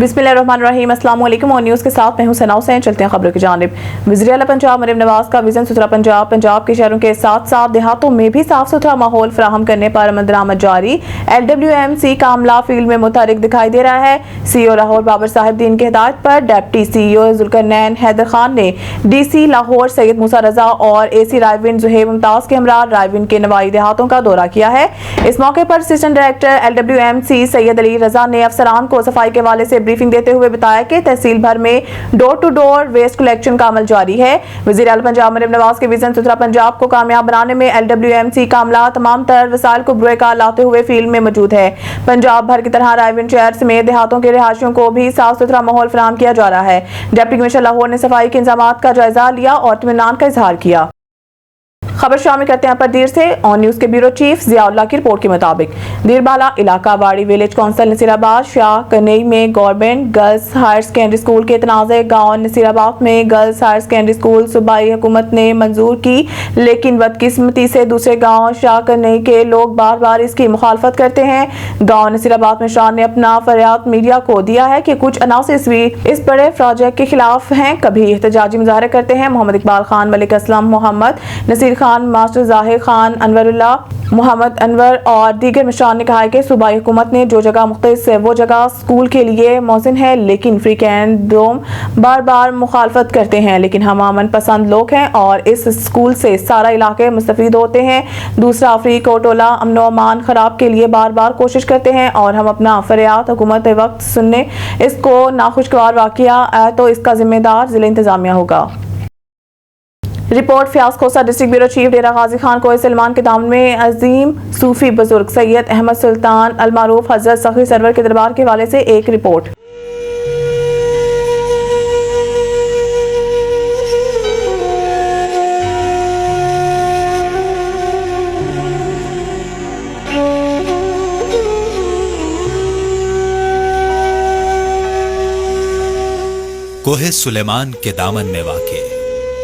बिस्मिल्लाहिर्रहमानिर्रहीम। अस्सलाम वालेकुम। और न्यूज़ के साथ मैं हूं सना हुसैन। चलते हैं खबरों की जानिब। वज़ीर आला पंजाब मरियम नवाज का विजन सुथरा पंजाब, पंजाब के शहरों के साथ साथ देहातों में भी साफ सुथरा माहौल फराहम करने पर अमल दरामद जारी। LWMC का अमला फील्ड में मुतहरिक दिखाई दे रहा है। CEO लाहौर बाबर साहिब दीन की हिदायत पर डिप्टी CEO जुल्करनैन हैदर खान ने DC लाहौर सैयद मूसा रजा और AC रायविंड ज़ुहैब मुमताज़ के हमरा रायविंड के नवाई देहातों का दौरा किया है। इस मौके पर assistant director LWMC Syed Ali Raza ने अफसरान को सफाई के हवाले से ब्रीफिंग देते हुए बताया कि तहसील भर में door to door waste collection का अमल जारी है। वज़ीर आला पंजाब मरियम नवाज के विजन सुथरा पंजाब को कामयाब बनाने में LWMC का अमला तमाम तर वसाइल को बुरे कार लाते हुए फील्ड में मौजूद है। पंजाब भर की तरह रायविंड शहर समेत देहातों के रिहायशियों को भी साफ सुथरा माहौल फराहम किया जा रहा है। डिप्टी कमिश्नर लाहौर ने सफाई के इंतजामात का जायजा लिया और इत्मीनान का इजहार किया। खबर शामिल करते हैं परदीर से। ऑन न्यूज़ के ब्यूरो चीफ जियाउल्लाह की रिपोर्ट के मुताबिक दीरबाला इलाका वाड़ी विलेज कौंसिल नसीराबाद शाह कनई में government girls higher secondary school के तनाज़े गाँव नसीराबाद में गर्ल्स हायर सेकेंडरी स्कूल सूबाई हुकूमत ने मंजूर की, लेकिन बदकिस्मती से दूसरे गाँव शाह कनई के लोग बार बार इसकी मुखालफत करते हैं। गाँव नसीराबाद में शाह ने अपना फरियाद मीडिया को दिया है कि कुछ अनाउंस भी इस बड़े प्रोजेक्ट के खिलाफ हैं, कभी एहतजाजी मुजाहरे करते हैं। मोहम्मद इकबाल खान, मलिक असलम मोहम्मद, नसीर खान, मास्टर जाहिर खान, अनवरुल्लाह, मोहम्मद अनवर और दीगर मिशान ने कहा है कि सूबाई हुकूमत ने जो जगह मुख्तस है वो जगह स्कूल के लिए मौज़ून है, लेकिन फ्रीकैन डोम बार बार मुखालफत करते हैं। लेकिन हम अमन पसंद लोग हैं और इस स्कूल से सारा इलाके मुस्तफीद होते हैं। दूसरा अफ्रीक और टोला अमन व अमान खराब के लिए बार बार कोशिश करते हैं और हम अपना फरियाद हुकूमत वक्त सुनने इसको नाखुशगवार वाक़या है तो इसका जिम्मेदार जिला इंतजामिया होगा। रिपोर्ट फयाज खोसा। डिस्ट्रिक्ट ब्यूरो चीफ डेरा गाजी खान कोहे सलमान के दामन में अजीम सूफी बुजुर्ग सैयद अहमद सुल्तान अलमारूफ हजरत सखी सरवर के दरबार के हवाले से एक रिपोर्ट। कोहे सुलेमान के दामन में वाक़े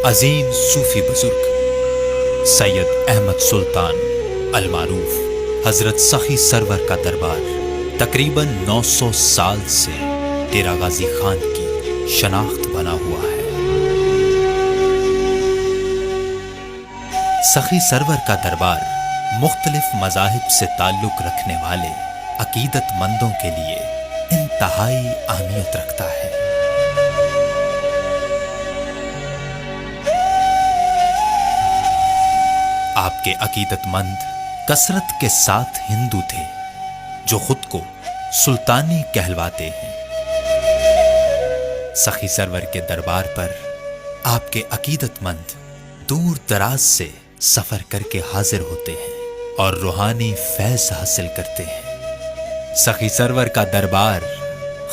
अजीम सूफी बुजुर्ग सैयद अहमद सुल्तान अलमारूफ हजरत सखी सरवर का दरबार तकरीबन 900 साल से डेरा गाजी खान की शनाख्त बना हुआ है। सखी सरवर का दरबार मुख्तलिफ मज़ाहिब से ताल्लुक रखने वाले अकीदतमंदों के लिए इंतहाई अहमियत रखता है। आपके अकीदतमंद कसरत के साथ हिंदू थे जो खुद को सुल्तानी कहलवाते हैं। सखी सरवर के दरबार पर आपके अकीदतमंद दूर दराज से सफर करके हाजिर होते हैं और रूहानी फैज हासिल करते हैं। सखी सरवर का दरबार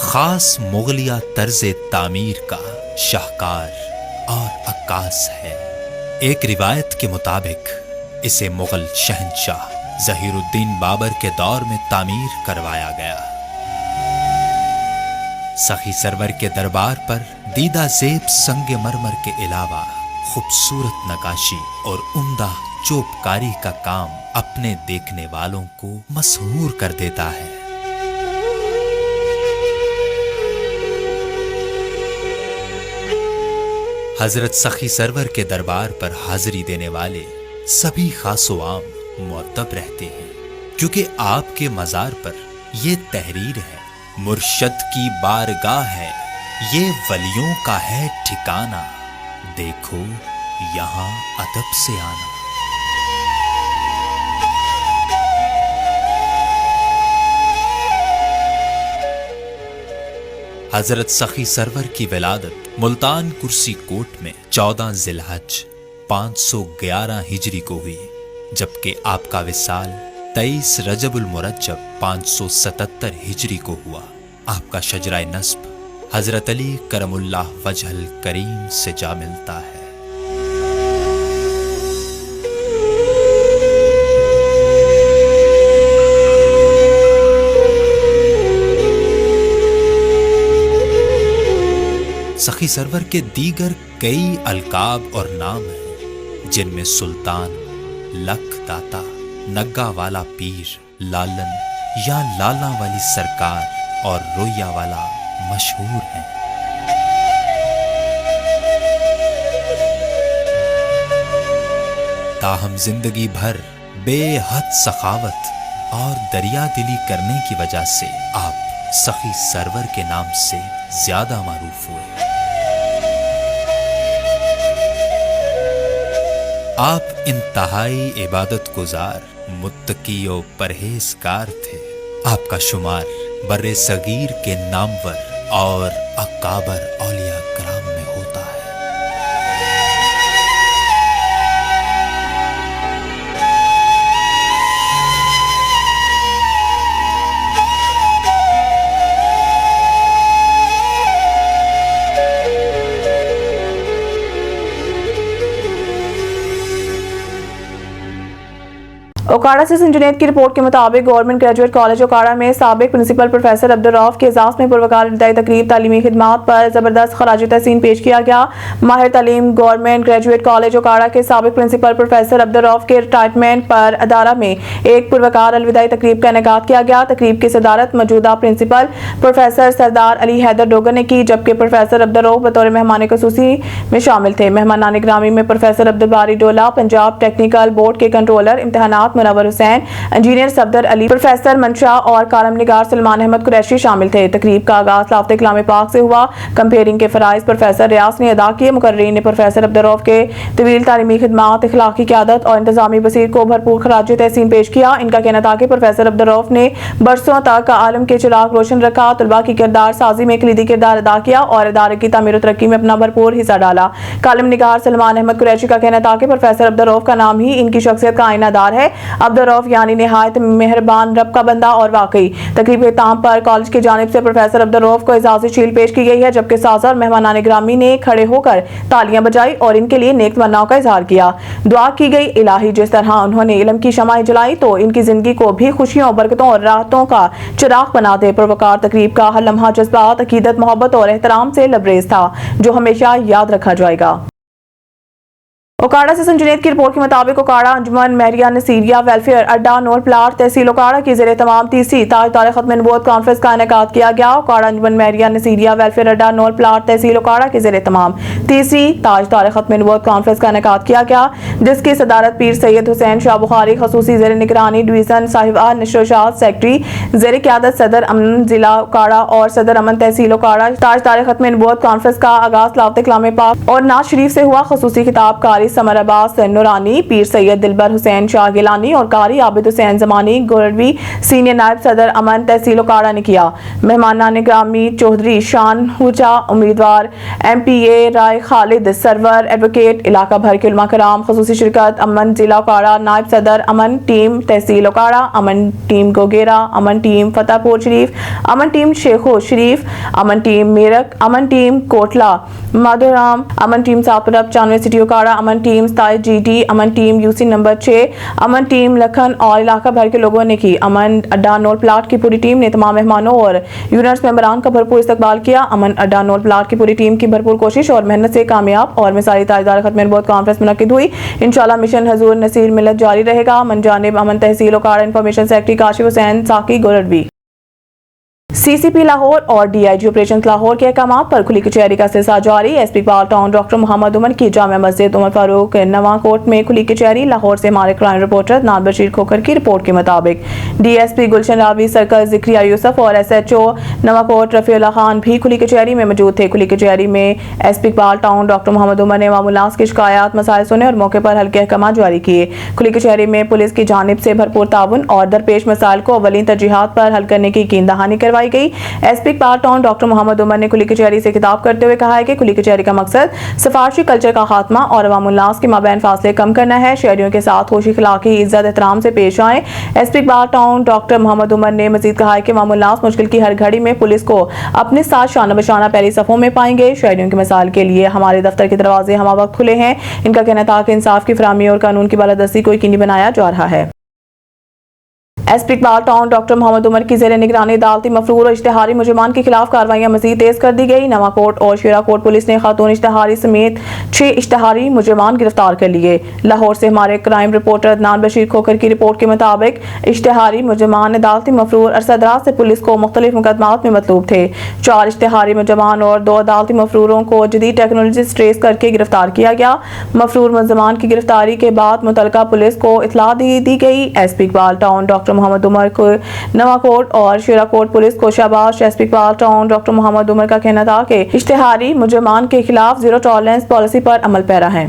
खास मुगलिया तर्ज तामीर का शाहकार और अक्कास है। एक रिवायत के मुताबिक इसे मुगल शहंशाह ज़हीरुद्दीन बाबर के दौर में तामीर करवाया गया। सखी सरवर के दरबार पर दीदा ज़ेब संगे मरमर के अलावा खूबसूरत नकाशी और उम्दा चोपकारी का काम अपने देखने वालों को मसहूर कर देता है। हजरत सखी सरवर के दरबार पर हाजिरी देने वाले सभी खासो आम मुअद्दब रहते हैं, क्योंकि आपके मज़ार पर ये तहरीर है, मुर्शद की बारगाह है, ये वलियों का है ठिकाना, देखो यहाँ अदब से आना। हजरत सखी सरवर की विलादत मुल्तान कुर्सी कोट में 14 ज़िलहज 511 हिजरी को हुई, जबकि आपका विसाल 23 रजबुल मुरज्जब 577 हिजरी को हुआ। आपका शजराए नस्ब हजरत अली करमुल्लाह वजहल करीम से जा मिलता है। सखी सरवर के दीगर कई अलकाब और नाम हैं, जिनमें सुल्तान, लख दाता, नग्गा वाला पीर, लालन या लाला वाली सरकार और रोया वाला मशहूर हैं। ताहम जिंदगी भर बेहद सखावत और दरिया दिली करने की वजह से आप सखी सरवर के नाम से ज्यादा मारूफ हुए। आप इंतहाई इबादत गुजार, मुत्तकी और परहेजगार थे। आपका शुमार बर्रे सगीर के नामवर और अकाबर औलिया कराम में होता है। ओकाड़ा से संजुनेद की रिपोर्ट के मुताबिक गवर्नमेंट ग्रेजुएट कॉलेज ओकाड़ा में साबिक प्रिंसिपल प्रोफेसर अब्दुल रऊफ के एजाज में पुरवकार विदाई तकरीब तालीमी खिदमात पर जबरदस्त खराज तहसीन पेश किया गया। माहिर तालीम गवर्नमेंट ग्रेजुएट कॉलेज ओकाड़ा के साबिक प्रिंसिपल प्रोफेसर अब्दुल रऊफ के रिटायरमेंट पर अदारा में एक पुरवकार अलविदाई तकरीब का इनेकाद किया गया। तकरीब की सदारत मौजूदा प्रिंसिपल प्रोफेसर सरदार अली हैदर डोगर ने की, जबकि प्रोफेसर अब्दुल रऊफ बतौर मेहमान खसूसी में शामिल थे। मेहमानान ग्रामी में professor Abdul Bari Dola, Punjab technical board के कंट्रोलर इम्तिहानात मुनव्वर हुसैन, इंजीनियर सफदर अली, प्रोफेसर मंशा और कालम निगार सलमान अहमद कुरैशी शामिल थे। तकरीब का आगाज लाफ्ते कलाम पाक से हुआ। कंपेयरिंग के फराइज प्रोफेसर रियाज ने अदा किए। मुकर्रीन ने प्रोफेसर अब्दुल रऊफ के तवील तालीमी खिदमात, इखलाकी क़यादत और इंतजामी बसीर को भरपूर खराज तहसीन पेश किया। इनका कहना था कि प्रोफेसर अब्दुल रऊफ ने बरसों तक आलम के चिराग रोशन रखा, तलबा की किरदार साजी में कलीदी किरदार अदा किया और इदारे की तामीर तरक्की में अपना भरपूर हिस्सा डाला। कालम निगार सलमान अहमद कुरैशी का कहना था कि प्रोफेसर अब्दुल रऊफ का नाम ही इनकी शख्सियत का आईनादार है। अब्दुल रऊफ यानी निहायत मेहरबान, रब का बंदा और वाकई। तकरीब के इख्तिताम पर कॉलेज की जानिब से प्रोफेसर अब्दुल रऊफ को एजाज़ी शील्ड पेश की गई है, जबकि साज़ा और मेहमानान ग्रामी ने खड़े होकर तालियां बजाई और इनके लिए नेक तमन्नाओं का इजहार किया। दुआ की गई, इलाही जिस तरह उन्होंने इल्म की शमाएं जलाई तो इनकी जिंदगी को भी खुशियों, बरकतों और राहतों का चिराग बना दे। पुरवकार तकरीब का हर लम्हा जज्बात, अकीदत, मोहब्बत और एहतराम से लबरेज था, जो हमेशा याद रखा जाएगा। ओकाड़ा से संजुनेद की रिपोर्ट के मुताबिक ओकाड़ा अंजुमन महरिया नसीरिया वेलफेयर अड्डा नोर प्लाट तहसील ओकाड़ा की ज़ेरे तमाम तीसरी ताजदार खत्म नबूवत कॉन्फ्रेंस का इनेकाद किया गया। ओकाड़ा अंजुमन महरिया नसीरिया वेलफेयर अड्डा नोर प्लाट तहसील ओकाड़ा की ज़ेरे तमाम तीसरी ताजदार खत्म नबूवत कॉन्फ्रेंस का इनेकाद किया गया, जिसकी सदारत पीर सैयद हुसैन शाह बुखारी खसूसी ज़ेरे निगरानी डिवीज़न साहिबा नशोशात सेक्रेटरी ज़ेरे क़यादत सदर अमन जिला ओकाड़ा और सदर अमन तहसील ओकाड़ा। ताजदार खत्म नबूवत कॉन्फ्रेंस का आगाज लाफ्ते कलाम पाक और नाज शरीफ से हुआ। खसूसी खिताब कारी समर अब्बास नूरानी, पीर सैयद दिलबर हुसैन शाह गिलानी और कारी आबिद हुसैन जमानी गोरडवी सीनियर नायब सदर अमन तहसील ओकाड़ा ने किया। मेहमानान ग्रामी चौधरी शान हुजा, उम्मीदवार MPA राय खालिद सरवर, एडवोकेट इलाका भर के उलमा कराम खसूसी शिरकत। अमन जिला ओकाड़ा नायब सदर अमन टीम तहसील ओकाड़ा, अमन टीम गोगेरा, अमन टीम फतेहपुर शरीफ, अमन टीम शेखो शरीफ, अमन टीम मेरठ, अमन टीम कोटला माधोराम, अमन टीम सातपुर चानवे सिटी ओकाड़ा, अमन टीम GD, अमन टीम UC नंबर 6, अमन टीम लखन और इलाका भर के लोगों ने की। अमन अड्डा नोर प्लाट की पूरी टीम ने तमाम मेहमानों और यूनिट्स मेंबरान का भरपूर इस्तकबाल किया। अमन अड्डा नोर प्लाट की पूरी टीम की भरपूर कोशिश और मेहनत से कामयाब और मिसाली ताजदार खत्म नबूवत कॉन्फ्रेंस मुनक्किद हुई। इंशाल्लाह मिशन हजूर नसीर मिलत जारी रहेगा। मन जानिब अमन तहसील ओकाड़ा इंफॉर्मेशन सेक्रेटरी काशिफ हुसैन साकी गोरडवी। CCP लाहौर और DIG ऑपरेशन लाहौर के अहकामात पर खुली कचहरी का सिलसिला जारी। SP Iqbal town doctor Mohammad Umar की जामिया मस्जिद उमर फारूक नवा कोर्ट में खुली कचहरी। लाहौर से हमारे क्राइम रिपोर्टर नाद बशीर खोखर की रिपोर्ट के मुताबिक DSP गुलशन रावी सर्कल जिक्रिया यूसुफ और SHO नवा कोर्ट रफीउल्लाह खान भी खुली कचहरी में मौजूद थे। खुली कचहरी में SP Iqbal town doctor Mohammad Umar ने मामूलात की शिकायत मसाइल सुने और मौके पर हल्के अहकामात जारी किए। खुली कचहरी में पुलिस की जानिब से भरपूर ताउन और दरपेश मसाइल को अवलीन तरजीहात पर हल करने की यकीन दहानी करवाई गई। SP Iqbal town doctor Mohammad Umar ने खुली कचहरी से खिताब करते हुए कहा है कि खुली कचहरी का मकसद सिफारशी कल्चर का खात्मा और अवामुन्नास के माबैन फासले कम करना है। शहरियों के साथ होशी खिलाकी इज्जत एहतराम से पेश आए। SP Iqbal town doctor Mohammad Umar ने मजीद कहा है कि अवामुन्नास मुश्किल की हर घड़ी में पुलिस को अपने साथ शाना बशाना पहली सफों में पाएंगे। शहरियों के मसाइल के लिए हमारे दफ्तर के दरवाजे हमा वक्त खुले हैं। इनका कहना था कि इंसाफ की फराहमी और कानून की बालादस्ती को यकीनी बनाया जा रहा है। SP Iqbal town doctor Muhammad Umar کی زیر نگرانی عدالتی مفرور اور اشتہاری مجرمان کے خلاف کارروائیاں مزید تیز کر دی گئی۔ نواں کوٹ اور شیرا کوٹ پولیس نے خاتون اشتہاری سمیت 6 اشتہاری مجرمان گرفتار کر لیے۔ لاہور سے ہمارے کرائم رپورٹر عدنان بشیر کھوکھر کی رپورٹ کے مطابق اشتہاری مجرمان عدالتی مفرور عرصہ دراز سے پولیس کو مختلف مقدمات میں مطلوب تھے۔ 4 اشتہاری مجرمان اور 2 عدالتی مفروروں کو جدید ٹیکنالوجی سے ٹریس کر کے گرفتار کیا گیا۔ مفرور ملزمان کی گرفتاری کے بعد متعلقہ پولیس کو اطلاع دی گئی۔ SP Iqbal town doctor Muhammad Umar کو نواں کوٹ اور شیرا کوٹ پولیس کو شاباش۔ SP Iqbal town doctor Muhammad Umar کا کہنا تھا کہ اشتہاری مجرمان کے خلاف زیرو ٹالرنس پالیسی پر عمل پیرا ہیں۔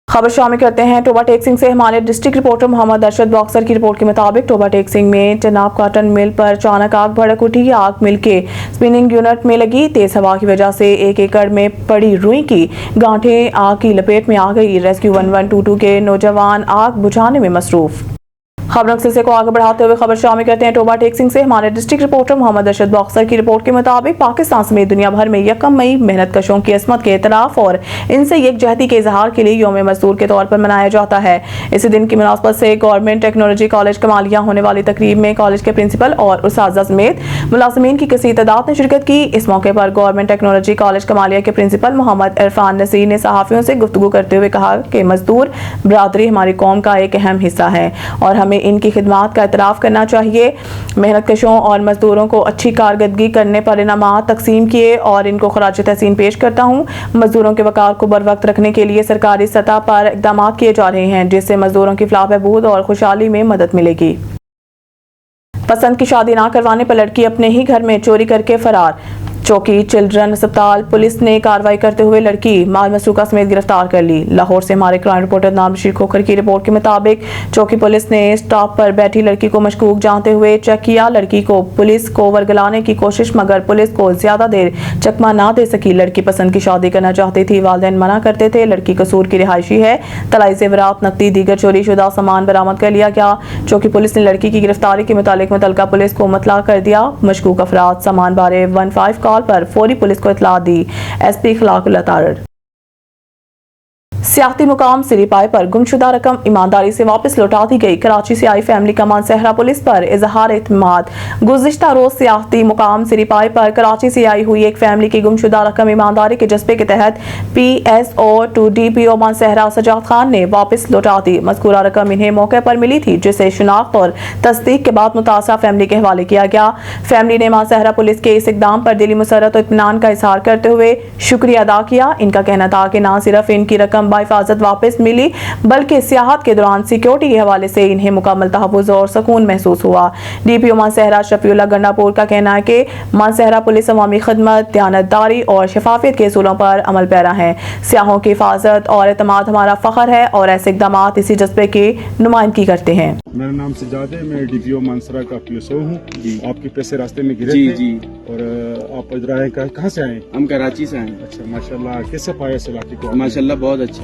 خبر شامل کرتے ہیں ٹوبہ ٹیکسنگ سے ہمارے ڈسٹرکٹ رپورٹر محمد ارشد باکسر کی رپورٹ کے مطابق ٹوبہ ٹیکسنگ میں جناب کاٹن مل پر اچانک آگ بھڑک اٹھی۔ آگ مل کے سپننگ یونٹ میں لگی تیز ہوا کی وجہ سے 1 ایکڑ میں پڑی روئی کی گانٹھیں آگ کی لپیٹ میں آ گئی۔ ریسکیو 1122 کے نوجوان آگ بجھانے میں مصروف۔ خبروں کے سلسلے کو آگے بڑھاتے ہوئے خبر شامل کرتے ہیں ٹوبہ ٹیکسنگ سے ہمارے ڈسٹرکٹ رپورٹر محمد ارشد باکسر کی رپورٹ کے مطابق پاکستان سمیت دنیا بھر میں 1 مئی محنت کشوں کی عصمت کے اعتراف اور ان سے یکجہتی کے اظہار کے لیے یوم مزدور کے طور پر منایا جاتا ہے۔ اسی دن کی مناسبت سے گورنمنٹ ٹیکنالوجی کالج کمالیہ ہونے والی تقریب میں کالج کے پرنسپل اور اساتذہ سمیت ملازمین کی کثیر تعداد نے شرکت کی۔ اس موقع پر گورنمنٹ ٹیکنالوجی کالج کمالیہ کے پرنسپل محمد عرفان نصیر نے صحافیوں سے گفتگو کرتے ہوئے کہا کہ مزدور برادری ہماری قوم کا ایک اہم حصہ ہے اور ہمیں ان کی خدمات کا اعتراف کرنا چاہیے۔ محنت کشوں اور مزدوروں کو اچھی کارکردگی کرنے پر انعامات تقسیم کیے اور ان کو خراج تحسین پیش کرتا ہوں۔ مزدوروں کے وقار کو بروقت رکھنے کے لیے سرکاری سطح پر اقدامات کیے جا رہے ہیں جس سے مزدوروں کی فلاح بہبود اور خوشحالی میں مدد ملے گی۔ پسند کی شادی نہ کروانے پر لڑکی اپنے ہی گھر میں چوری کر کے فرار۔ چوکی چلڈرن اسپتال پولیس نے کارروائی کرتے ہوئے لڑکی مال مسروقہ سمیت گرفتار کر لی۔ لاہور سے ہمارے کرائم رپورٹر عدنان بشیر کھوکھر کی رپورٹ کے مطابق چوکی پولیس نے اسٹاپ پر بیٹھی لڑکی کو مشکوک جانتے ہوئے چیک کیا۔ لڑکی کو پولیس کو ورگلانے کی کوشش مگر پولیس کو زیادہ دیر چکمہ نہ دے سکی۔ لڑکی پسند کی شادی کرنا چاہتی تھی، والدین منع کرتے تھے۔ لڑکی قصور کی رہائشی ہے۔ طلائی زیورات، نقدی، دیگر چوری شدہ سامان برآمد کر لیا گیا۔ چوکی پولیس نے لڑکی کی گرفتاری کے متعلق متعلقہ پولیس کو مطلع کر دیا۔ مشکوک افراد سامان بارے 15 کال پر فوری پولیس کو اطلاع دی۔ SP اخلاق اللہ تارڑ۔ سیاحتی مقام سری پائے پر گمشدہ رقم ایمانداری سے واپس لوٹا دی گئی۔ کراچی سے آئی فیملی کا مانسہرہ پولیس پر اظہار اعتماد۔ گزشتہ روز سیاحتی مقام سری پائے پر کراچی سے آئی ہوئی ایک فیملی کی گمشدہ رقم ایمانداری کے جذبے کے تحت PSO to DPO Mansehra Sajjad Khan نے واپس لوٹا دی۔ مذکورہ رقم انہیں موقع پر ملی تھی جسے شناخت اور تصدیق کے بعد متاثرہ فیملی کے حوالے کیا گیا۔ فیملی نے مانسہرہ پولیس کے اس اقدام پر دلی مسرت و اطمینان کا اظہار کرتے ہوئے شکریہ ادا کیا۔ ان کا کہنا تھا کہ نہ صرف ان کی رقم حفاظت واپس ملی بلکہ سیاحت کے دوران سیکیورٹی کے حوالے سے انہیں مکمل تحفظ اور سکون محسوس ہوا۔ DPO مانسہرہ شفیع اللہ گنڈا پور کا کہنا ہے کہ مانسہرہ پولیس عوامی خدمت، دیانتداری اور شفافیت کے اصولوں پر عمل پیرا ہے۔ سیاحوں کی حفاظت اور اعتماد ہمارا فخر ہے اور ایسے اقدامات اسی جذبے کی نمائندگی کرتے ہیں۔ میرا نام سجاد ہے، میں DPO مانسہرہ کا PSO ہوں۔ آپ کے پیسے راستے میں گرے تھے؟ جی اور آپ ادھر آئے کہاں سے آئے؟ ہم کراچی سے آئے ہیں۔ اچھا، ماشاءاللہ، کیسے پایا اس علاقے کو؟ ماشاءاللہ بہت اچھا ہے۔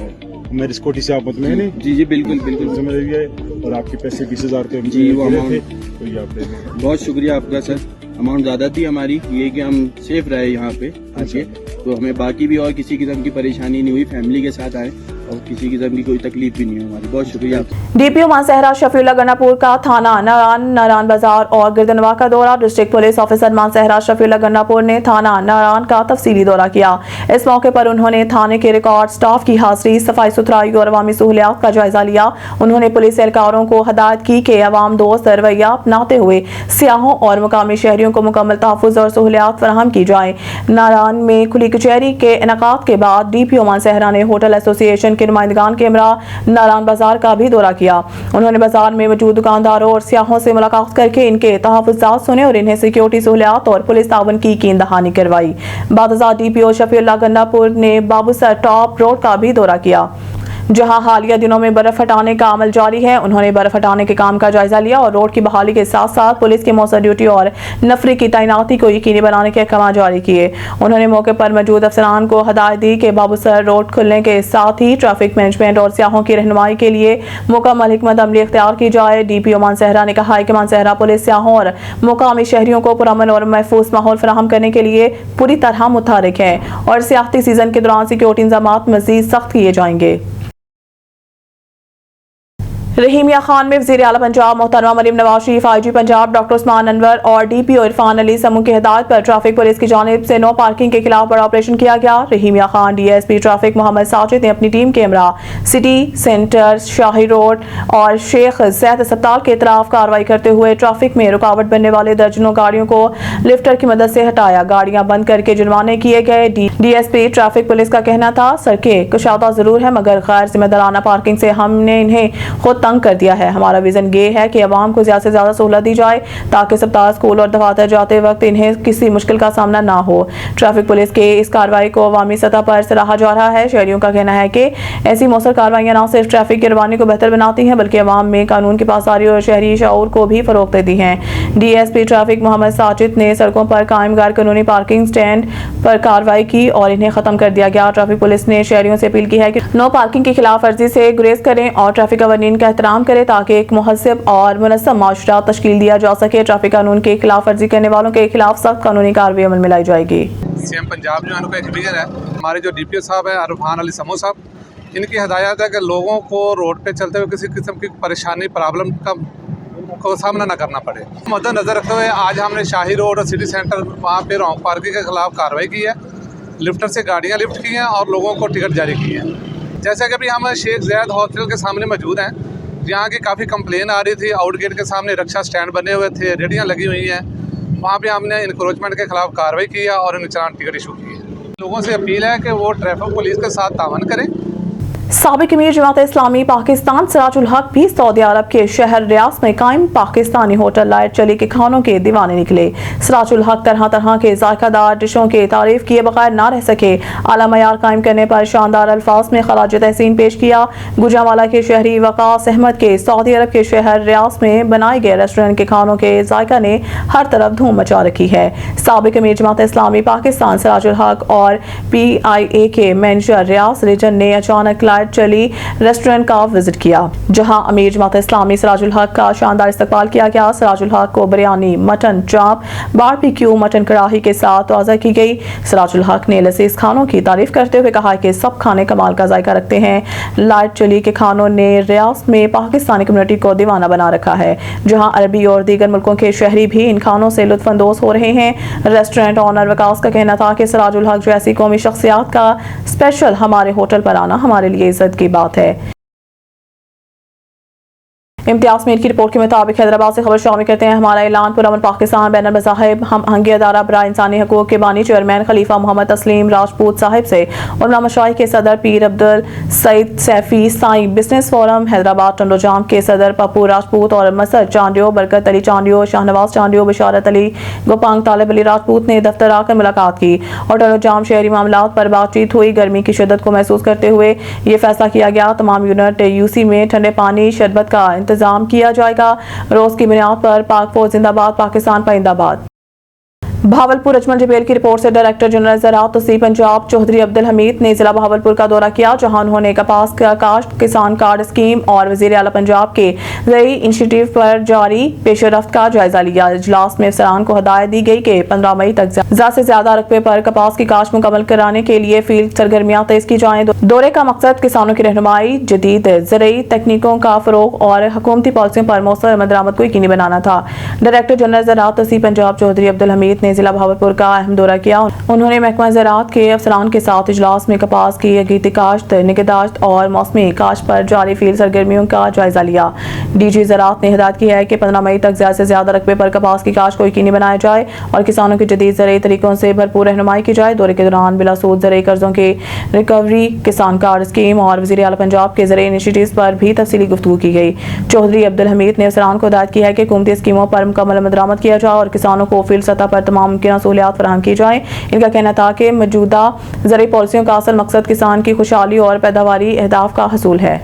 میری سکوٹی سے آپ مطمئن ہیں؟ جی بالکل بالکل سمجھ رہی اور آپ کے پیسے 20,000 تھے جی، وہ گرے amount- تھے، تو یہ آپ دے دیں۔ بہت شکریہ آپ کا سر۔ اماؤنٹ زیادہ تھی ہماری، یہ کہ ہم سیف رہے یہاں پہ آ کے، تو ہمیں باقی بھی اور کسی قسم کی پریشانی نہیں ہوئی، فیملی کے ساتھ آئے اور کسی قسم کی کوئی تکلیف بھی نہیں ہوئی ہماری۔ بہت شکریہ۔ DPO مانسہرہ شفیع اللہ گنڈا پور کا تھانہ ناران بازار اور گردنواں کا دورہ۔ ڈسٹرکٹ پولیس آفیسر مانسہرہ شفیع اللہ گنڈا پور نے تھانہ ناران کا تفصیلی دورہ کیا۔ اس موقع پر انہوں نے تھانے کے ریکارڈ، سٹاف کی حاضری، صفائی ستھرائی اور عوامی سہولیات کا جائزہ لیا۔ انہوں نے پولیس اہلکاروں کو ہدایت کی کہ عوام دوست رویہ اپناتے ہوئے سیاحوں اور مقامی شہریوں کو مکمل تحفظ اور سہولیات فراہم کی جائیں۔ ناران میں کھلی کچہری کے انعقاد کے بعد DPO مانسہرہ نے ہوٹل ایسوسی ایشن کے نمائندگان کے ہمراہ ناران بازار کا بھی دورہ کیا۔ انہوں نے بازار میں موجود دکانداروں اور سیاحوں سے ملاقات کر کے ان کے تحفظات سنے اور انہیں سیکیورٹی سہولیات اور پولیس تعاون کی یقین دہانی کروائی۔ بعد ازاں DPO شفیع اللہ گنڈا پور نے بابو سر ٹاپ روڈ کا بھی دورہ کیا جہاں حالیہ دنوں میں برف ہٹانے کا عمل جاری ہے۔ انہوں نے برف ہٹانے کے کام کا جائزہ لیا اور روڈ کی بحالی کے ساتھ ساتھ پولیس کی موثر ڈیوٹی اور نفری کی تعیناتی کو یقینی بنانے کے احکامات جاری کیے۔ انہوں نے موقع پر موجود افسران کو ہدایت دی کہ بابو سر روڈ کھلنے کے ساتھ ہی ٹریفک مینجمنٹ اور سیاحوں کی رہنمائی کے لیے مکمل حکمت عملی اختیار کی جائے۔ DPO مانسہرہ نے کہا ہے کہ مانسہرہ پولیس سیاحوں اور مقامی شہریوں کو پرامن اور محفوظ ماحول فراہم کرنے کے لیے پوری طرح متحرک ہے اور سیاحتی سیزن کے دوران سیکیورٹی انتظامات مزید سخت کیے جائیں گے۔ रहीमिया खान में वज़ीर आला पंजाब मोहतरमा मरीम नवाज शरीफ, IG पंजाब डॉक्टर उस्मान अनवर और DPO इरफान अली समूह की हिदायत पर ट्रैफिक पुलिस की जानिब से नो पार्किंग के खिलाफ बड़ा ऑपरेशन किया गया। रहीमिया खान DSP ट्रैफिक मोहम्मद साजिद ने अपनी टीम के हमरा सिटी सेंटर, शाही रोड और शेख ज़ैद अस्पताल के तरफ कार्रवाई करते हुए ट्रैफिक में रुकावट बनने वाले दर्जनों गाड़ियों को लिफ्टर की मदद से हटाया। गाड़ियां बंद करके जुर्माने किए गए। DSP ट्रैफिक पुलिस का कहना था, सड़कें कुशादा जरूर है मगर गैर जिम्मेदाराना पार्किंग से हमने इन्हें खुद तंग कर दिया है। हमारा विजन ये है कि अवाम को ज्यादा से ज्यादा सहूलत दी जाए ताकि अस्पताल, स्कूल और दफातर जाते वक्त इन्हें किसी मुश्किल का सामना ना हो। ट्रैफिक पुलिस के इस कार्रवाई को अवामी सतह पर सराहा जा रहा है। शहरियों का कहना है कि ऐसी मौसर कार्रवाइयां न सिर्फ ट्रैफिक की रवानी को बेहतर बनाती हैं बल्कि अवाम में कानून की पासदारी और शहरी शऊर को भी फरोग देती हैं। DSP ट्रैफिक मोहम्मद साजिद ने सड़कों पर कायम गैर कानूनी पार्किंग स्टैंड पर कार्रवाई की और इन्हें खत्म कर दिया गया। ट्रैफिक पुलिस ने शहरियों से अपील की है कि नो पार्किंग की खिलाफ वर्जी से गुरेज करें और ट्रैफिक कवानीन का एहतराम करें ताकि एक मुहस्सिब और मुनज़्ज़म माशरा तश्कील दिया जा सके। ट्रैफिक कानून की खिलाफ वर्जी करने वालों के खिलाफ सख्त कानूनी कार्रवाई अमल में लाई जाएगी। CM पंजाब जो है उनका एक विजन है। हमारे जो DPO साहब हैं इरफान अली समूह साहब, इनकी हदायत है कि लोगों को रोड पे चलते हुए किसी किस्म की परेशानी प्रॉब्लम का को सामना न करना पड़े। मद्देनजर रखते हुए आज हमने शाही रोड और सिटी सेंटर वहाँ पे रॉन्ग पार्किंग के खिलाफ कार्रवाई की है। लिफ्टर से गाड़ियाँ लिफ्ट की हैं और लोगों को टिकट जारी की हैं। जैसा कि अभी हम शेख ज़ैद हॉस्पिटल के सामने मौजूद हैं, जहाँ की काफ़ी कंप्लेन आ रही थी। आउट गेट के सामने रक्षा स्टैंड बने हुए थे, रेडियाँ लगी हुई हैं, वहाँ पे हमने इंक्रोचमेंट के खिलाफ कार्रवाई की है और उन्हें चालान टिकट इशू की है। लोगों से अपील है कि वो ट्रैफिक पुलिस के साथ तावन करें। साबिक अमीर जमात इस्लामी पाकिस्तान सिराजुल हक भी सऊदी अरब के शहर रियाद में कायम पाकिस्तानी होटल लाइट चली के खानों के दीवाने निकले। सिराजुल हक तरह तरह के जायकादार डिशों के तारीफ किए बगैर ना रह सके। आला मयार कायम करने पर शानदार अल्फाज में खराज तहसीन पेश किया। गुजरांवाला के शहरी वकास अहमद के सऊदी अरब के शहर रियाद में बनाए गए रेस्टोरेंट के खानों के जायका ने हर तरफ धूम मचा रखी है। साबिक अमीर जमात इस्लामी पाकिस्तान सिराजुल हक और PIA के मैनेजर रियाज रीजन ने अचानक लाइट चली रेस्टोरेंट का विजिट किया, जहां अमीर जमात इस्लामी सिराजुल हक का शानदार इस्तकबाल किया गया। सिराजुल हक को बिरयानी, मटन चाप, बारबेक्यू मटन कड़ाही के साथ तवाज़ा की गई। सिराजुल हक ने लजीज खानों की तारीफ करते हुए कहा कि सब खाने कमाल का जायका रखते हैं। लाइट चली के खानों ने रियाद में पाकिस्तानी कम्युनिटी को दीवाना बना रखा है, जहां अरबी और दीगर मुल्कों के शहरी भी इन खानों से लुत्फानंदोज हो रहे हैं। रेस्टोरेंट ऑनर वकास का कहना था कि सिराजुल हक जैसी कौमी शख्सियत का स्पेशल हमारे होटल पर आना हमारे लिए इज्जत की बात है। इम्तियाज मीर की रिपोर्ट के मुताबिक हैदराबाद से खबर शामिल करते हैं। हमारा ऐलान पुरअमन पाकिस्तान बैनर मज़ाहिब हम हंगी अदारा बराए इंसानी हकूक़ के बानी चेयरमैन खलीफा मोहम्मद तस्लीम राजपूत साहिब से उलमा मशाइख के सदर पीर अब्दुल सईद सैफी साई बिजनेस फोरम हैदराबाद टंडोजाम के सदर पप्पू राजपूत और मसद चांडियो, बरकत अली चांडियो, शाहनवाज चांडियो, बशारत अली गोपांग, तालिब अली राजपूत ने दफ्तर आकर मुलाकात की और टंडोजाम शहरी मामलात पर बातचीत हुई। गर्मी की शिद्दत को महसूस करते हुए ये फैसला किया गया तमाम यूनिट UC में ठंडे पानी शरबत का इंतजाम किया जाएगा। रोज की बुनियाद पर पाक फौज जिंदाबाद, पाकिस्तान पाइंदाबाद। भावलपुर अजमल जबेल की रिपोर्ट से डायरेक्टर जनरल ज़राअत तोसी पंजाब चौधरी अब्दुल हमीद ने जिला भावलपुर का दौरा किया, जहां उन्होंने कपास का काश्त किसान कार्ड स्कीम और वज़ीर आला पंजाब के ज़रूरी इनिशिएटिव पर जारी पेशरफ्त का जायजा लिया। इजलास में अफसरान को हदायत दी गई कि 15 मई तक ज़्यादा से ज़्यादा रकबे पर कपास की काश्त मुकम्मल कराने के लिए फील्ड सरगर्मियां तेज की जाएं। दौरे का मकसद किसानों की रहनुमाई, जदीद ज़रूरी तकनीकों का फ़रोग और हुकूमती पॉलिसियों पर मौसर दरामद को यकीनी बनाना था। डायरेक्टर जनरल ज़राअत तोसी पंजाब चौधरी अब्दुल हमीद ने जिला भावलपुर का अहम दौरा किया। उन्होंने महकमा ज़राअत के अफसरान के साथ इजलास में कपास की अगीती काश्त, निगहदाश्त और मौसमी काश्त पर जारी फील्ड सरगर्मियों का जायजा लिया। DG ज़राअत ने हिदायत की है कि 15 मई तक ज़्यादा से ज़्यादा रकबे पर कपास की काश्त को यकीनी बनाया जाए और किसानों की जदीद ज़रूरी तरीकों से भरपूर रहनुमाई की जाए। दौरे के दौरान बिला सूद ज़रूरी कर्जों की रिकवरी, किसान कार्ड स्कीम और वज़ीर आला पंजाब के ज़रूरी इनिशिएटिव्स पर भी तफसीली गुफ्तगू की गई। चौधरी अब्दुल हमीद ने अफसरान को हिदायत की है कि हुकूमती स्कीमों पर मुकम्मल दरामद किया जाए और किसानों को फील्ड सतह पर तमाम मुमकिन सहूलियात फराहम की जाए। इनका कहना था कि मौजूदा ज़रूरी पॉलिसियों का असल मकसद किसान की खुशहाली और पैदावारी अहदाफ का हसूल है।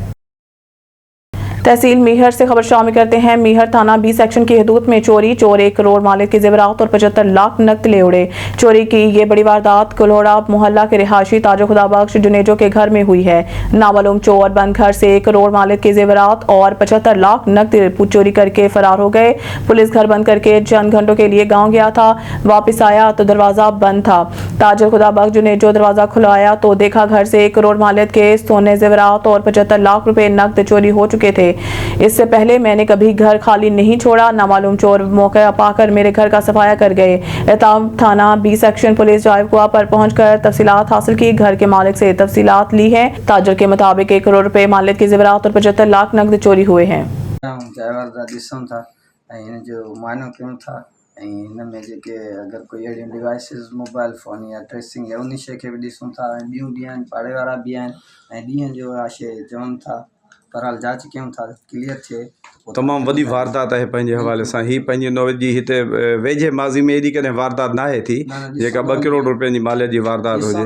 तहसील मीहर से खबर शामिल करते हैं। मीहर थाना B सेक्शन की हदूद में चोरी, चोर 1 करोड़ मालिक के जेवरात और 75 लाख नकद ले उड़े। चोरी की ये बड़ी वारदात कुल्होड़ा मोहल्ला के रिहायशी ताजो खुदाबख्श जुनेजो के घर में हुई है। नामालूम चोर बंद घर से 1 करोड़ मालिक के जेवरात और 75 लाख नकद चोरी करके फरार हो गए। पुलिस घर बंद करके चंद घंटों के लिए गाँव गया था, वापस आया तो दरवाजा बंद था। ताजो खुदाबख्श जुनेजो दरवाजा खुलाया तो देखा घर से 1 करोड़ मालिक के सोने जेवरात और 75 लाख रुपए नकद चोरी हो चुके थे। थे। इससे पहले मैंने कभी घर खाली नहीं छोड़ा। नामालूम चोर मौका पाकर मेरे घर का सफाया कर गए। एहताम थाना बी सेक्शन पुलिस जायबकुआ पर पहुंचकर तफसीलात हासिल की। घर के मालिक से तफसीलात ली है। ताजर के मुताबिक 1 करोड़ रुपए मालिक के ज़ेवरात और 75 लाख नकद चोरी हुए हैं। ॾिसूं था ऐं हिन जो मुआइनो कयूं था ऐं हिन में जेके अगरि कोई अहिड़ियूं डिवाइसिस मोबाइल फ़ोन या ट्रेसिंग या उन शइ खे बि ॾिसूं था ऐं ॿियूं बि आहिनि पाड़े वारा बि आहिनि ऐं ॾींहं जो आहे शइ चवनि था पर हाल जांच कयूं था क्लियर थिए। तमामु वॾी वारदात आहे पंहिंजे हवाले सां। ही पंहिंजी नौजी हिते वेझे माज़ी में एॾी कॾहिं वारदात न आहे थी जेका 2 करोड़ रुपए जी माले जी वारदात हुजे।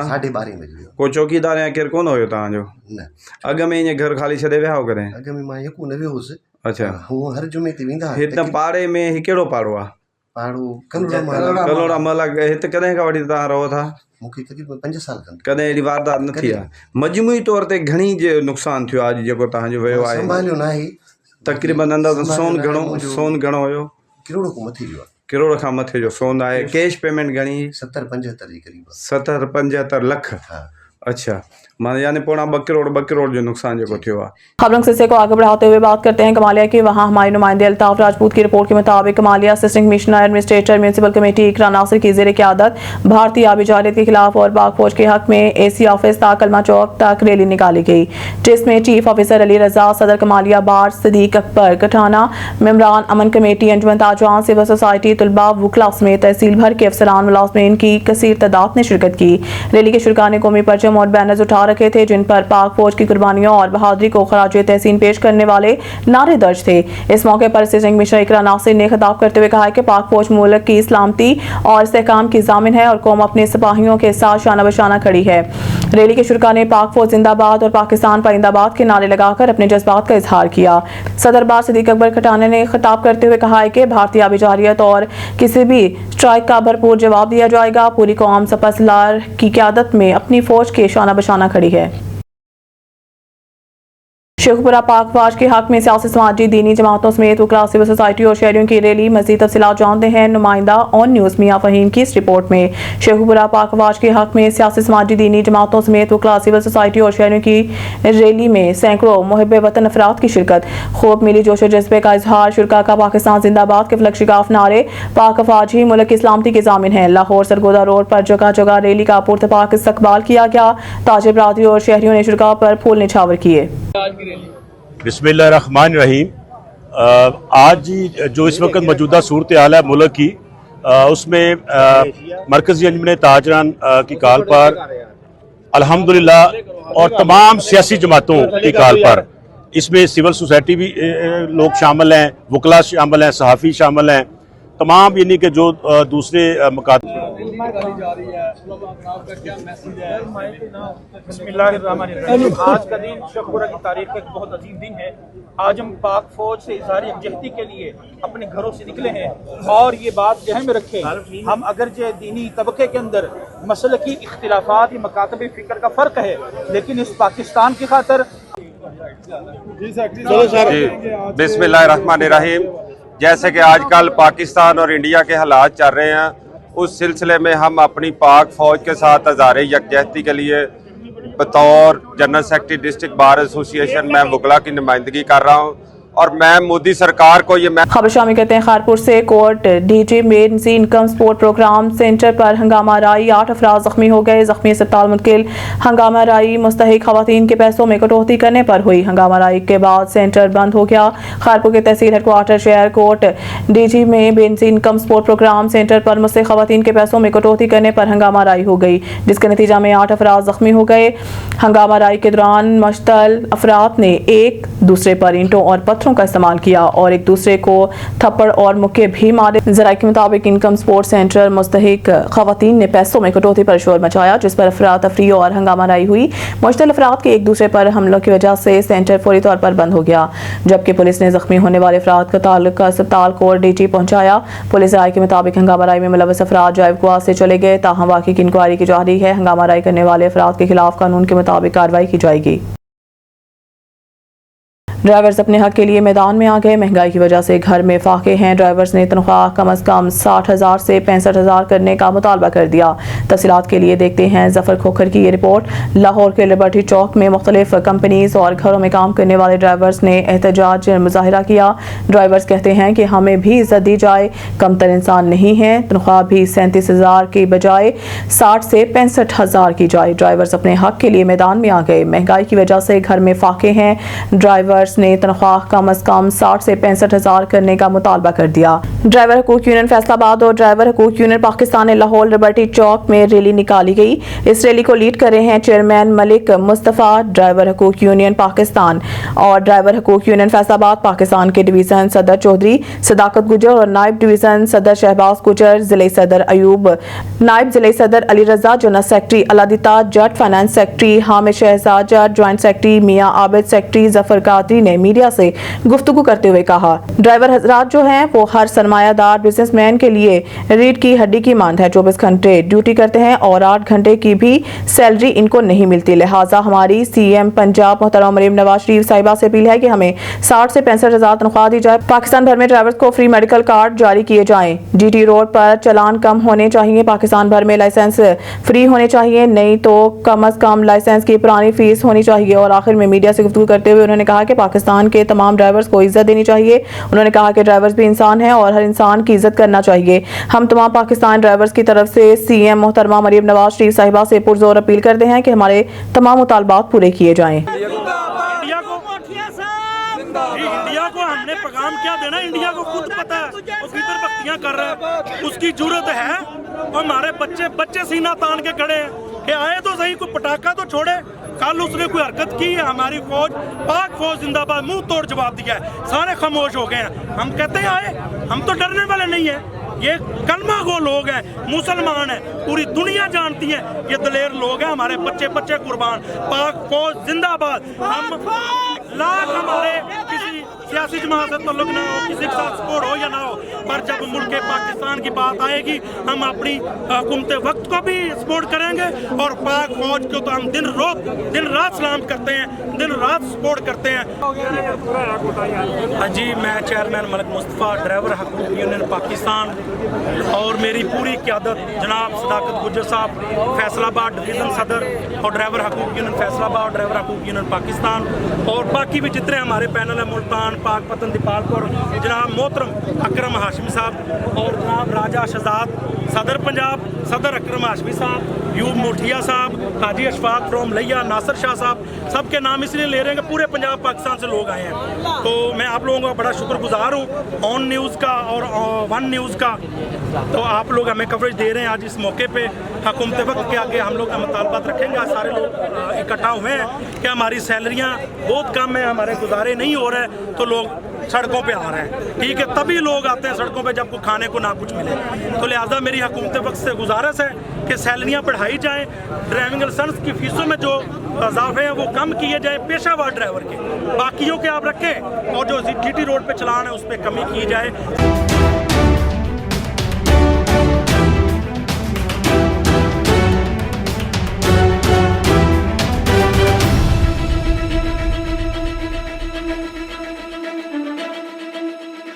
साढ़े 12 बजे को चौकीदार या केरु कोन हुयो तव्हांजो? न अॻ में ईअं घर ख़ाली छॾे विया हो कॾहिं? अॻ में मां यको न वियोसि। अच्छा, हू हर जुमे ते वेंदा हुआ। हिन पाड़े में ही कहिड़ो पाड़ो आहे? पाड़ो कलोड़ा कलोड़ा महल। हिते कॾहिं खां वठी तव्हां रहो था? मूंखे तक़रीबन 5 साल खनि कॾहिं अहिड़ी वारदात न थी आहे? मजमूई तौर ते घणी जो नुक़सानु थियो आहे अॼु जेको तव्हांजो वियो आहे? संभालियो न आहे। तक़रीबन अंदाज़ सोन घणो हुयो? करोड़ खां मथे जो आहे। करोड़ खां मथे जो सोन आहे। कैश पेमेंट घणी? 70-75 जे क़रीब। 70-75 लख। हाँ। अच्छा, माना यानी पौना 2 करोड़ जो नुकसान जो थियो है। खबरों के सिलसिले को आगे बढ़ाते हुए बात करते हैं कमालिया की। वहां हमारे नुमाइंदे अल्ताफ राजपूत की रिपोर्ट के मुताबिक Kamalia assistant commissioner administrator municipal committee Iqra Nasir की ज़ेर क़यादत भारतीय आबी जालियत के खिलाफ और पाक फौज के हक में AC ऑफिस ता कलमा चौक तक रैली निकाली गई, जिसमें चीफ ऑफिसर अली रजा, सदर कमालिया बार सदीक अकबर कठाना, मेम्बरान अमन कमेटी, अंजुमन ताजवान, सिविल सोसाइटी, तुलबा वकला समेत तहसील भर के अफसरान मुलाजमीन की कसीर तादाद ने शिरकत की। रैली के शुरका ने कौमी परचम और बैनर्स उठा रखे थे जिन पर पाक फौज की कुर्बानियों और बहादुरी को खराज तहसीन पेश करने वाले नारे दर्ज थे। इस मौके पर असिस्टेंट कमिश्नर इकरा नासिर ने खिताब करते हुए कहा कि पाक फौज मुल्क की सलामती और इस्तेहकाम की जामिन है और कौम अपने सिपाहियों के साथ शाना बशाना खड़ी है। रैली के शुरका ने पाक फौज जिंदाबाद और पाकिस्तान पाइंदाबाद के नारे लगाकर अपने जज्बात का इजहार किया। सदर बार सदीक अकबर खटाने ने खिताब करते हुए कहा है कि भारतीय आबी जारियत और किसी भी स्ट्राइक का भरपूर जवाब दिया जाएगा। पूरी कौम सपसलार की क़यादत में अपनी फौज के शाना बशाना खड़ी है। शेखपुरा पाक फौज के हक में सियासी समाजी दीनी जमातों समेत वकला सिविल सोसाइटी और शहरियों की रैली। मजीद तफसीलात जानते हैं नुमाइंदा ऑन न्यूज़ मियां फहीम की इस रिपोर्ट में। शेखपुरा पाक फौज के हक में सियासी समाजी दीनी जमातों समेत वकला सिविल सोसाइटी और शहरियों की रैली में सैकड़ों मुहिब वतन अफराद की शिरकत। खूब मिली जोश जज्बे का इजहार। शुरका का पाकिस्तान जिंदाबाद के फलक शिगाफ नारे। पाक फौज ही मुल्क की सलामती के जामिन है। लाहौर सरगोदा रोड पर जगह जगह रैली का पुरतपाक इस्तकबाल किया गया। ताजिर बरादरी और शहरियों ने शुरका पर फूल निछावर किए। बिस्मिल्लाहिर्रहमानिर्रहीम। आज जो इस वक्त मौजूदा सूरत हाल है मुल्क की, उसमें मरकज़ी अंजुमन ताजरान की कॉल पर अल्हम्दुलिल्लाह और तमाम सियासी जमातों की कॉल पर, इसमें सिविल सोसाइटी भी लोग शामिल हैं, वकला शामिल हैं, सहाफ़ी शामिल हैं, तमाम यानी कि जो दूसरे आज का दिन शेखपुरा की तारीख का एक बहुत अजीम दिन है। आज हम पाक फौज से इज़हार यकजहती के लिए अपने घरों से निकले हैं और ये बात जहन में रखें, हम अगर जो दीनी तबके के अंदर मसलकी इख्तिलाफात या मकातब फ़िक्र का फ़र्क है, लेकिन इस पाकिस्तान की खातर बिस्मिल्लाहिर्रहमानिर्रहीम। जैसे कि आजकल पाकिस्तान और इंडिया के हालात चल रहे हैं, उस सिलसिले में हम अपनी पाक फौज के साथ इज़हार यकजहती के लिए बतौर general secretary district bar association मैं वकला की नुमाइंदगी कर रहा हूँ और मैं मोदी सरकार को ये खबर शामिल करते हैं खारपुर से। कोर्ट डीजी मेंस इनकम सपोर्ट प्रोग्राम सेंटर पर हंगामा राई। 8 अफराद जख्मी हो गए। जख्मी अस्पताल मुंतकिल। हंगामा राई मुस्तहिक खवातीन के पैसों में कटौती करने पर हुई। हंगामा राई के बाद सेंटर बंद हो गया। खारपुर के तहसील हेडक्वार्टर शहर कोर्ट डीजी में मेंस इनकम सपोर्ट प्रोग्राम सेंटर पर मुस्तहिक खवातीन के पैसों में कटौती करने पर हंगामा राई हो गई, जिसके नतीजा में 8 अफराद जख्मी हो गए। हंगामा राई के दौरान मुश्तल अफराद ने एक दूसरे पर ईंटों और पत्थरों का इस्तेमाल किया और एक दूसरे को थप्पड़ और मुक्के भी मारे। ज़राए के मुताबिक इनकम सपोर्ट सेंटर मुस्तहिक खवातीन ने पैसों में कटौती पर शोर मचाया, जिस पर अफरा तफरी और हंगामा राई हुई। मुश्तल अफराद के एक दूसरे पर हमलों की वजह से सेंटर फौरी तौर पर बंद हो गया, जबकि पुलिस ने जख्मी होने वाले अफराद का ताल्लुक अस्पताल कोर्ट डीजी पहुंचाया। पुलिस राय के मुताबिक हंगामा राई में मुलव्वस अफराद जायबकुआ से चले गए, ताहम वाक़ई की इंक्वायरी की जारी है। हंगामा राई करने वाले अफराद के खिलाफ कानून के मुताबिक कार्रवाई की जाएगी। ड्राइवर्स अपने हक के लिए मैदान में आ गए। महंगाई की वजह से घर में फाके हैं। ड्राइवर्स ने तनख्वाह कम अज़ कम 60,000 से 65,000 करने का मुतालबा कर दिया। तफसीलात के लिए देखते हैं जफर खोखर की ये रिपोर्ट। लाहौर के लिबर्टी चौक में मुख्तलिफ कंपनीज और घरों में काम करने वाले ड्राइवर्स ने एहतजाज मुजाहिरा किया। ड्राइवर्स कहते हैं कि हमें भी इज्जत दी जाए, कमतर इंसान नहीं है। तनख्वाह भी 37,000 की बजाय 60 से 65,000 की जाए। ड्राइवर्स अपने हक के लिए मैदान में आ गए। महंगाई की वजह से घर में फाके हैं। ड्राइवर्स ने तनख्वाह कम अज़ कम 60 से 65,000 करने का मुतालबा कर दिया। ड्राइवर हकूक़ यूनियन फैसलाबाद और ड्राइवर हकूक़ यूनियन पाकिस्तान ने लाहौर लिबर्टी चौक में रैली निकाली गई। इस रैली को लीड कर रहे हैं चेयरमैन मलिक मुस्तफ़ा, ड्राइवर हकूक़ यूनियन पाकिस्तान और ड्राइवर हकूक़ यूनियन फैसलाबाद पाकिस्तान के डिवीज़न सदर चौधरी सदाकत गुजर और नायब डिवीज़न सदर शहबाज गुजर, ज़िले सदर अयूब, नायब ज़िले सदर अली रज़ा, जनरल सेक्रेटरी अलादिता जट, फाइनेंस सेक्रेटरी हामिद शहजाद जट, ज्वाइंट सेक्रेटरी मियाँ आबिद, सेक्रेटरी जफर कादरी ने मीडिया से गुफ्तगू करते हुए कहा, ड्राइवर हजरात जो हैं वो हर सरमायादार बिजनेसमैन के लिए रीढ़ की हड्डी की मांद है। 24 घंटे ड्यूटी करते हैं और 8 घंटे की भी सैलरी इनको नहीं मिलती। लिहाजा हमारी सीएम पंजाब मोहतरमा मरीम नवाज शरीफ साहिबा से अपील है कि हमें 60 से 65,000 तनख्वाह दी जाए। पाकिस्तान भर में ड्राइवर्स को फ्री मेडिकल कार्ड जारी किए जाएं। जीटी रोड पर चलान कम होने चाहिए। पाकिस्तान भर में लाइसेंस फ्री होने चाहिए, नहीं तो कम अज कम लाइसेंस की पुरानी फीस होनी चाहिए। और आखिर में मीडिया से गुफ्तगू करते हुए उन्होंने कहा कि पाकिस्तान के तमाम ड्राइवर्स को इज्जत देनी चाहिए। उन्होंने कहा कि ड्राइवर्स भी इंसान हैं और हर इंसान की इज्जत करना चाहिए। हम तमाम पाकिस्तान ड्राइवर्स की तरफ से सीएम मोहतरमा मरीम नवाज शरीफ साहिबा से पुरजोर अपील करते हैं कि हमारे तमाम मुतालबात पूरे किए जाएं। इंडिया को हमने पैगाम क्या देना, इंडिया को खुद पता है वो किधर भक्तियां कर रहा है, उसकी जरूरत है। और हमारे बच्चे सीना तान के खड़े हैं कि आए तो सही, कोई पटाखा तो छोड़े। कल उसने कोई हरकत की है, हमारी फौज पाक फौज जिंदाबाद मुंह तोड़ जवाब दिया है, सारे खामोश हो गए हैं। हम कहते हैं आए, हम तो डरने वाले नहीं है। ये कलमा गो लोग हैं, मुसलमान हैं, पूरी दुनिया जानती है ये दलेर लोग हैं। हमारे बच्चे कुर्बान, पाक फौज जिंदाबाद। हम लाख हमारे किसी सियासी जमात से ताल्लुक ना हो, किसी के साथ सपोर्ट हो या ना हो, पर जब मुल्क पाकिस्तान की बात आएगी हम अपनी हुकूमत वक्त को भी सपोर्ट करेंगे और पाक फौज को तो हम दिन रात सलाम करते हैं, दिन रात सपोर्ट करते हैं। हाँ जी, मैं चेयरमैन मलिक मुस्तफ़ा, ड्राइवर हकूक़ यूनियन पाकिस्तान और मेरी पूरी क़यादत जनाब सदाकत गुजर साहब फैसलाबाद डिवीज़न सदर और ड्राइवर हकूक़ यूनियन फैसलाबाद, ड्राइवर हकूक़ यूनियन पाकिस्तान और बाकी भी जितने हमारे पैनल है, मुल्तान, पाकपतन, दीपालपुर, जनाब मोहतरम अकरम हाशमी साहब और जनाब राजा शहजाद सदर पंजाब, सदर अकरम हाशमी साहब, यूब मोठिया साहब, हाजी अशफाक फ्रॉम लिया, नासिर शाह साहब, सबके नाम इसलिए ले रहे हैं कि पूरे पंजाब पाकिस्तान से लोग आए हैं। तो मैं आप लोगों का बड़ा शुक्रगुजार हूँ, ऑन न्यूज़ का और वन न्यूज़ का। तो आप लोग हमें कवरेज दे रहे हैं। आज इस मौके पे हुकूमत वक्त के आगे हम लोग मुतालबात रखेंगे। आज सारे लोग इकट्ठा हुए हैं कि हमारी सैलरियाँ बहुत कम है, हमारे गुजारे नहीं हो रहे, तो लोग सड़कों पे आ रहे हैं। ठीक है, तभी लोग आते हैं सड़कों पे जब को खाने को ना कुछ मिले। तो लिहाजा मेरी हुकूमत वक्त से गुजारिश है कि सैलरियाँ बढ़ाई जाएँ, ड्राइविंग लाइसेंस की फ़ीसों में जो इजाफे हैं वो कम किए जाएँ पेशावर ड्राइवर के, बाकियों के आप रखें और जो जीटी रोड पे चलान है उस पर कमी की जाए।